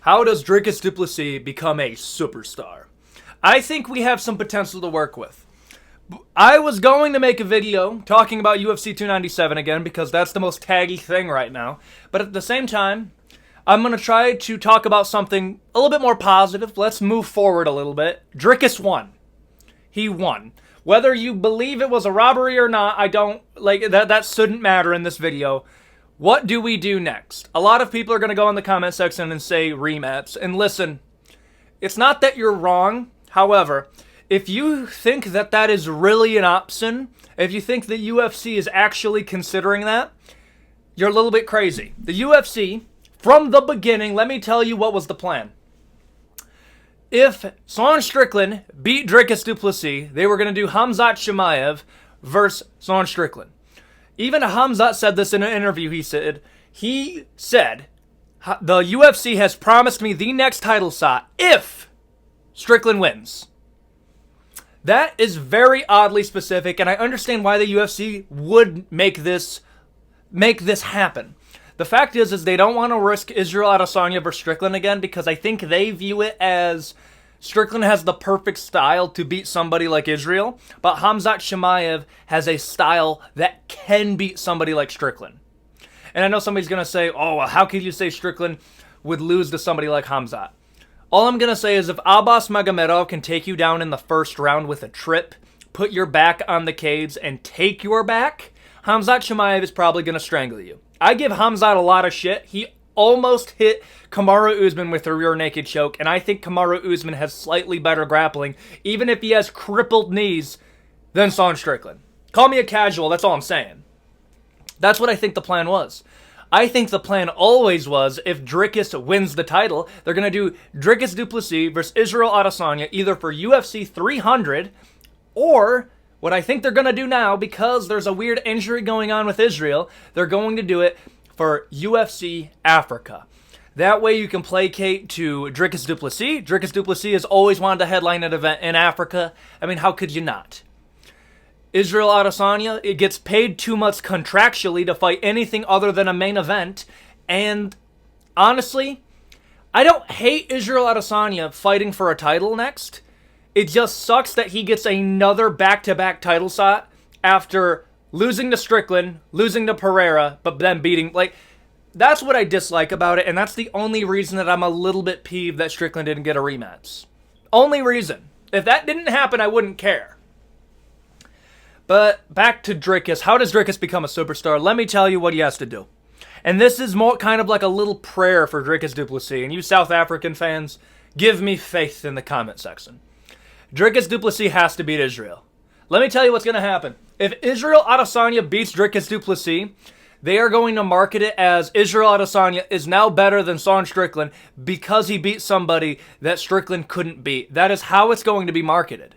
How does Dricus du Plessis become a superstar? I think we have some potential to work with. I was going to make a video talking about UFC 297 again because that's the most taggy thing right now. But at the same time, I'm going to try to talk about something a little bit more positive. Let's move forward a little bit. Dricus won. He won. Whether you believe it was a robbery or not, I don't, that shouldn't matter in this video. What do we do next? A lot of people are going to go in the comment section and say rematch. And listen, it's not that you're wrong. However, if you think that that is really an option, if you think the UFC is actually considering that, you're a little bit crazy. The UFC, from the beginning, let me tell you what was the plan. If Sean Strickland beat Dricus du Plessis, they were going to do Khamzat Chimaev versus Sean Strickland. Even Khamzat said this in an interview. He said, the UFC has promised me the next title shot if Strickland wins. That is very oddly specific, and I understand why the UFC would make this happen. The fact is they don't want to risk Israel Adesanya versus Strickland again because I think they view it as Strickland has the perfect style to beat somebody like Israel, but Khamzat Chimaev has a style that can beat somebody like Strickland. And I know somebody's going to say, oh, well, how could you say Strickland would lose to somebody like Khamzat? All I'm going to say is if Abbas Magomedov can take you down in the first round with a trip, put your back on the cage, and take your back, Khamzat Chimaev is probably going to strangle you. I give Khamzat a lot of shit. He almost hit Kamaru Usman with a rear naked choke, and I think Kamaru Usman has slightly better grappling, even if he has crippled knees, than Sean Strickland. Call me a casual, that's all I'm saying. That's what I think the plan was. I think the plan always was, if Dricus wins the title, they're going to do Dricus du Plessis versus Israel Adesanya, either for UFC 300, or what I think they're going to do now, because there's a weird injury going on with Israel, they're going to do it for UFC Africa. That way you can placate to Dricus du Plessis. Dricus du Plessis has always wanted to headline an event in Africa. I mean, how could you not? Israel Adesanya, it gets paid too much contractually to fight anything other than a main event. And honestly, I don't hate Israel Adesanya fighting for a title next. It just sucks that he gets another back-to-back title shot after losing to Strickland, losing to Pereira, but then beating, that's what I dislike about it, and that's the only reason that I'm a little bit peeved that Strickland didn't get a rematch. Only reason. If that didn't happen, I wouldn't care. But back to Dricus. How does Dricus become a superstar? Let me tell you what he has to do. And this is more kind of like a little prayer for Dricus du Plessis. And you South African fans, give me faith in the comment section. Dricus du Plessis has to beat Israel. Let me tell you what's going to happen. If Israel Adesanya beats Dricus du Plessis, they are going to market it as Israel Adesanya is now better than Sean Strickland because he beat somebody that Strickland couldn't beat. That is how it's going to be marketed.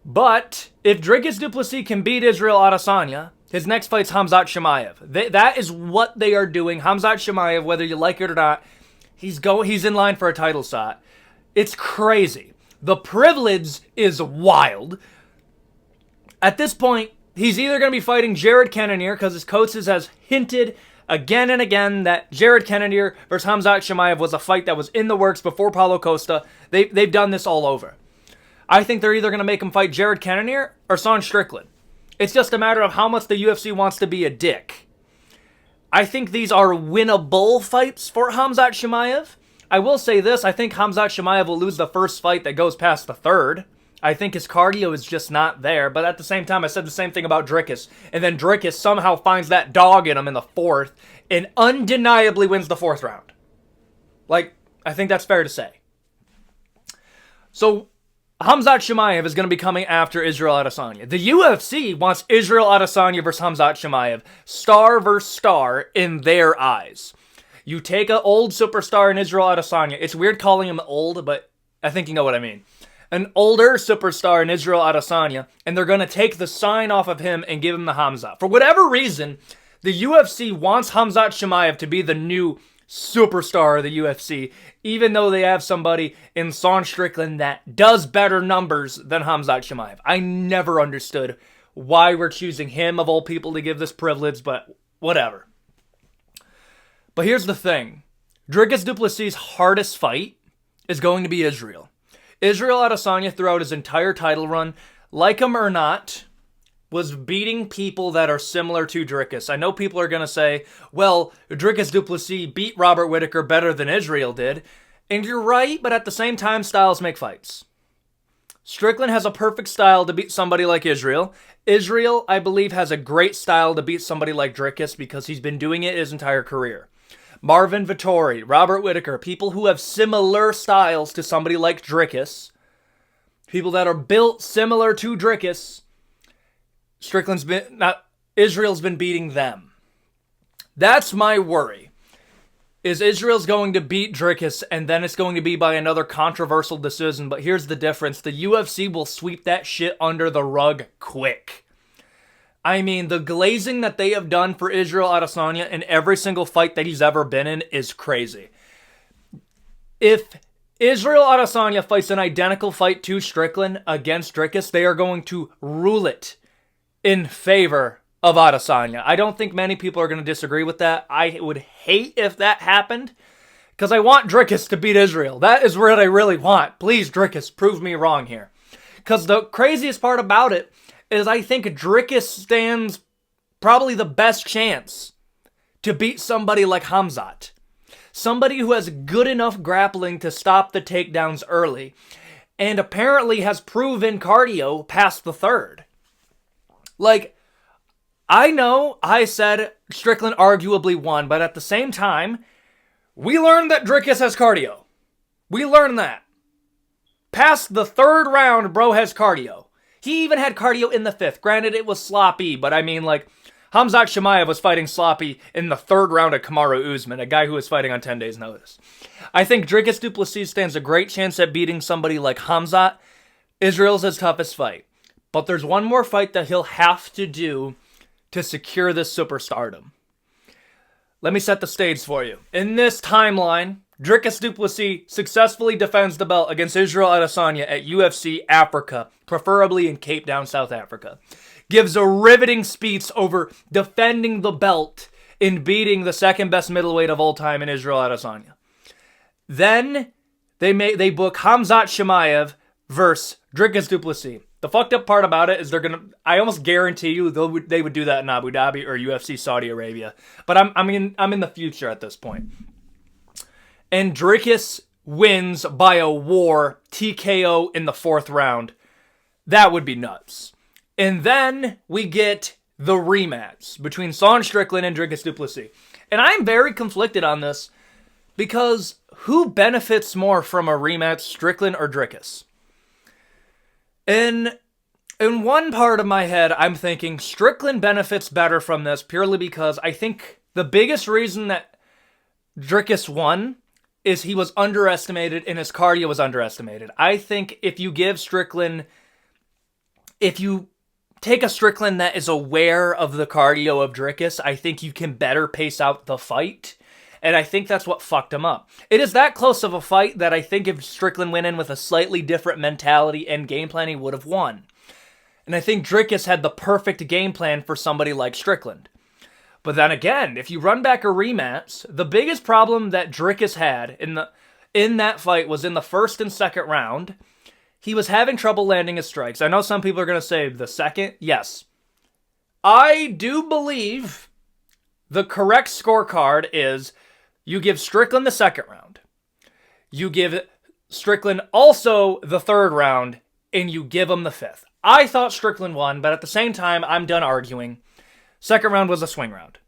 But if Dricus du Plessis can beat Israel Adesanya, his next fight's Khamzat Chimaev. That is what they are doing. Khamzat Chimaev, whether you like it or not, he's in line for a title shot. It's crazy. The privilege is wild. At this point, he's either going to be fighting Jared Cannonier because his coaches has hinted again and again that Jared Cannonier versus Khamzat Chimaev was a fight that was in the works before Paulo Costa. They've done this all over. I think they're either going to make him fight Jared Cannonier or Sean Strickland. It's just a matter of how much the UFC wants to be a dick. I think these are winnable fights for Khamzat Chimaev. I will say this, I think Khamzat Chimaev will lose the first fight that goes past the third. I think his cardio is just not there, but at the same time, I said the same thing about Dricus. And then Dricus somehow finds that dog in him in the fourth and undeniably wins the fourth round. I think that's fair to say. So, Khamzat Chimaev is going to be coming after Israel Adesanya. The UFC wants Israel Adesanya versus Khamzat Chimaev, star versus star in their eyes. You take an old superstar in Israel Adesanya. It's weird calling him old, but I think you know what I mean. An older superstar in Israel Adesanya, and they're going to take the sign off of him and give him the Khamzat. For whatever reason, the UFC wants Khamzat Chimaev to be the new superstar of the UFC, even though they have somebody in Sean Strickland that does better numbers than Khamzat Chimaev. I never understood why we're choosing him of all people to give this privilege, but whatever. But here's the thing. Dricus du Plessis' hardest fight is going to be Israel. Israel Adesanya throughout his entire title run, like him or not, was beating people that are similar to Dricus. I know people are going to say, well, Dricus du Plessis beat Robert Whittaker better than Israel did. And you're right, but at the same time, styles make fights. Strickland has a perfect style to beat somebody like Israel. Israel, I believe, has a great style to beat somebody like Dricus because he's been doing it his entire career. Marvin Vettori, Robert Whittaker, people who have similar styles to somebody like Dricus, people that are built similar to Dricus, Israel's been beating them. That's my worry. Is Israel's going to beat Dricus and then it's going to be by another controversial decision. But here's the difference. The UFC will sweep that shit under the rug quick. I mean, the glazing that they have done for Israel Adesanya in every single fight that he's ever been in is crazy. If Israel Adesanya fights an identical fight to Strickland against Dricus, they are going to rule it in favor of Adesanya. I don't think many people are going to disagree with that. I would hate if that happened because I want Dricus to beat Israel. That is what I really want. Please, Dricus, prove me wrong here. Because the craziest part about it is I think Dricus stands probably the best chance to beat somebody like Khamzat. Somebody who has good enough grappling to stop the takedowns early and apparently has proven cardio past the third. Like, I know I said Strickland arguably won, but at the same time, we learned that Dricus has cardio. We learned that. Past the third round, bro has cardio. He even had cardio in the fifth. Granted, it was sloppy, but I mean, like, Khamzat Chimaev was fighting sloppy in the third round of Kamaru Usman, a guy who was fighting on 10 days' notice. I think Dricus du Plessis stands a great chance at beating somebody like Khamzat. Israel's his toughest fight. But there's one more fight that he'll have to do to secure this superstardom. Let me set the stage for you. In this timeline, Dricus du Plessis successfully defends the belt against Israel Adesanya at UFC Africa, preferably in Cape Town, South Africa. Gives a riveting speech over defending the belt in beating the second best middleweight of all time in Israel Adesanya. Then they book Khamzat Chimaev versus Dricus du Plessis. The fucked up part about it is I almost guarantee you they would do that in Abu Dhabi or UFC Saudi Arabia. But I'm in the future at this point. And Dricus wins by a war TKO in the fourth round. That would be nuts. And then we get the rematch between Sean Strickland and Dricus du Plessis. And I'm very conflicted on this because who benefits more from a rematch, Strickland or Dricus? In one part of my head, I'm thinking Strickland benefits better from this purely because I think the biggest reason that Dricus won is he was underestimated and his cardio was underestimated. I think if you take a Strickland that is aware of the cardio of Dricus, I think you can better pace out the fight. And I think that's what fucked him up. It is that close of a fight that I think if Strickland went in with a slightly different mentality and game plan, he would have won. And I think Dricus had the perfect game plan for somebody like Strickland. But then again, if you run back a rematch, the biggest problem that Dricus had in that fight was in the first and second round. He was having trouble landing his strikes. I know some people are going to say the second. Yes. I do believe the correct scorecard is you give Strickland the second round. You give Strickland also the third round, and you give him the fifth. I thought Strickland won, but at the same time, I'm done arguing. Second round was a swing round.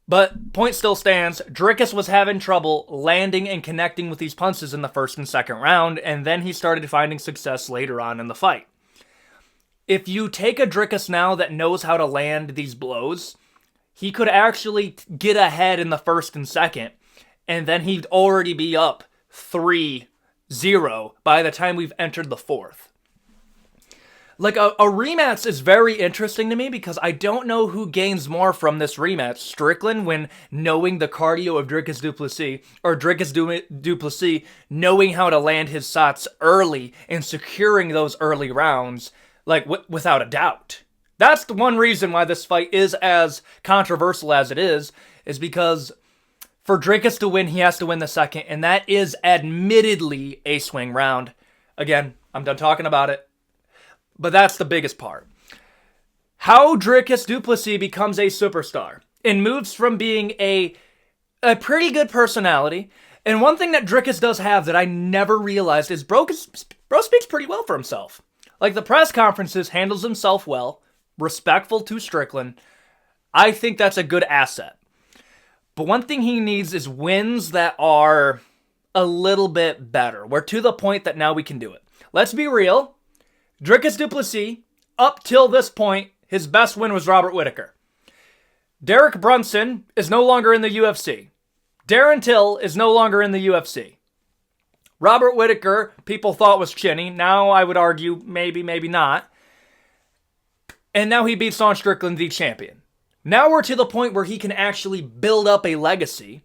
But point still stands, Dricus was having trouble landing and connecting with these punches in the first and second round, and then he started finding success later on in the fight. If you take a Dricus now that knows how to land these blows, he could actually get ahead in the first and second, and then he'd already be up 3-0 by the time we've entered the fourth. Like, a rematch is very interesting to me because I don't know who gains more from this rematch. Strickland when knowing the cardio of Dricus du Plessis, or Dricus du Plessis knowing how to land his shots early and securing those early rounds, like, without a doubt. That's the one reason why this fight is as controversial as it is because For Dricus to win, he has to win the second, and that is admittedly a swing round. Again, I'm done talking about it, but that's the biggest part. How Dricus du Plessis becomes a superstar and moves from being a pretty good personality. And one thing that Dricus does have that I never realized is bro speaks pretty well for himself. Like the press conferences, handles himself well, respectful to Strickland. I think that's a good asset. But one thing he needs is wins that are a little bit better. We're to the point that now we can do it. Let's be real. Dricus du Plessis, up till this point, his best win was Robert Whittaker. Derek Brunson is no longer in the UFC. Darren Till is no longer in the UFC. Robert Whittaker, people thought was chinny. Now I would argue maybe, maybe not. And now he beats Sean Strickland, the champion. Now we're to the point where he can actually build up a legacy.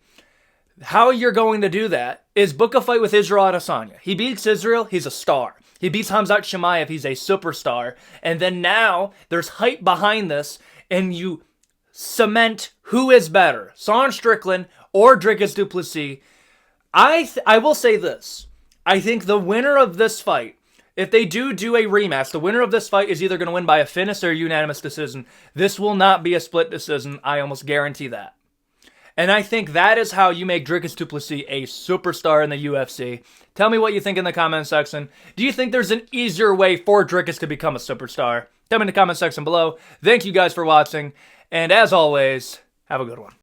How you're going to do that is book a fight with Israel Adesanya. He beats Israel, he's a star. He beats Khamzat Chimaev, he's a superstar. And then now there's hype behind this, and you cement who is better, Sean Strickland or Dricus du Plessis. I will say this. I think the winner of this fight, if they do a rematch, the winner of this fight is either going to win by a finish or a unanimous decision. This will not be a split decision. I almost guarantee that. And I think that is how you make Dricus du Plessis a superstar in the UFC. Tell me what you think in the comment section. Do you think there's an easier way for Dricus to become a superstar? Tell me in the comment section below. Thank you guys for watching. And as always, have a good one.